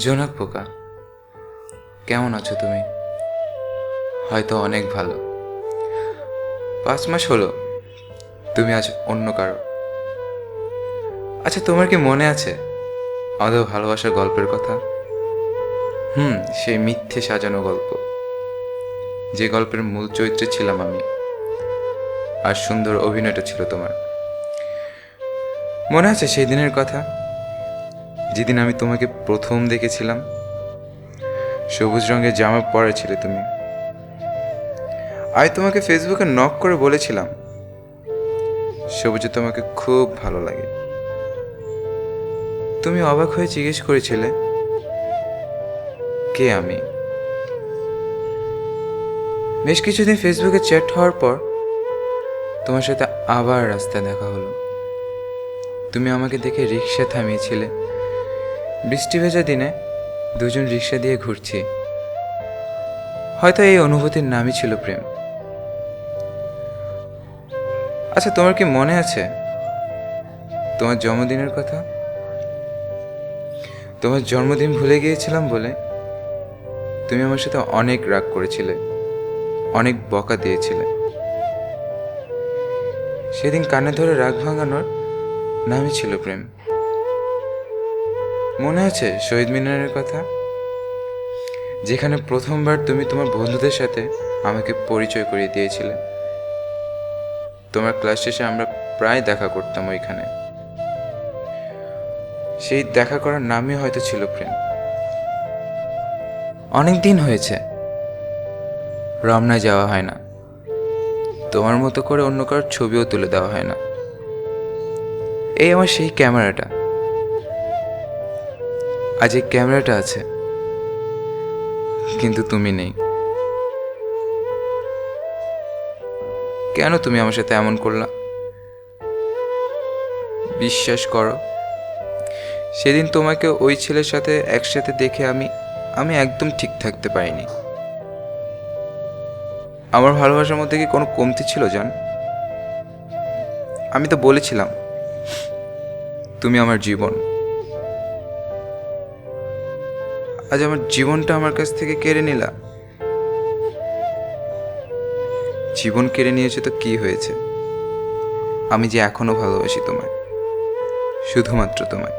জোনাক পোকা, কেমন আছো তুমি? হয়তো অনেক ভালো। 5 মাস হলো তুমি আজ অন্য কারো। আচ্ছা, তোমার কি মনে আছে আমাদের ভালোবাসার গল্পের কথা? সেই মিথ্যে সাজানো গল্প, যে গল্পের মূল চরিত্রে ছিলাম আমি, আর সুন্দর অভিনয়টা ছিল তোমার। মনে আছে সেই দিনের কথা, যেদিন আমি তোমাকে প্রথম দেখেছিলাম? সবুজ রঙের জামা পরে ছিলে তুমি। আমি তোমাকে ফেসবুকে নক করে বলেছিলাম সবুজে তোমাকে খুব ভালো লাগে। তুমি অবাক হয়ে জিজ্ঞেস করেছিলে কে আমি। বেশ কিছুদিন ফেসবুকে চ্যাট হওয়ার পর তোমার সাথে আবার রাস্তায় দেখা হলো। তুমি আমাকে দেখে রিক্সা থামিয়েছিলে। বৃষ্টি ভেজা দিনে দুজন রিক্সা দিয়ে ঘুরছি। হয়তো এই অনুভূতির নামই ছিল প্রেম। আচ্ছা, তোমার কি মনে আছে তোমার জন্মদিনের কথা? তোমার জন্মদিন ভুলে গিয়েছিলাম বলে তুমি আমার সাথে অনেক রাগ করেছিলে, অনেক বকা দিয়েছিলে। সেদিন কানে ধরে রাগ ভাঙানোর নামই ছিল প্রেম। মনে আছে শহীদ মিনারের কথা, যেখানে প্রথমবার তুমি তোমার বন্ধুদের সাথে আমাকে পরিচয় করিয়ে দিয়েছিলে? তোমার ক্লাস শেষে আমরা প্রায় দেখা করতাম ওইখানে। সেই দেখা করার নামই হয়তো ছিল প্রেম। অনেক দিন হয়েছে রমনায় যাওয়া হয় না, তোমার মতো করে অন্য কারোর ছবিও তুলে দেওয়া হয় না। এই আমার সেই ক্যামেরাটা, আজ এই ক্যামেরাটা আছে, কিন্তু তুমি নেই। কেন তুমি আমার সাথে এমন করলা? বিশ্বাস করো, সেদিন তোমাকে ওই ছেলের সাথে একসাথে দেখে আমি একদম ঠিক থাকতে পারিনি। আমার ভালোবাসার মধ্যে কি কোনো কমতি ছিল জান? আমি তো বলেছিলাম তুমি আমার জীবন। আজ আমার জীবনটা আমার কাছ থেকে কেড়ে নিলা। জীবন কেড়ে নিয়েছে তো কি হয়েছে? আমি যে এখনো ভালোবাসি তোমায়, শুধুমাত্র তোমায়।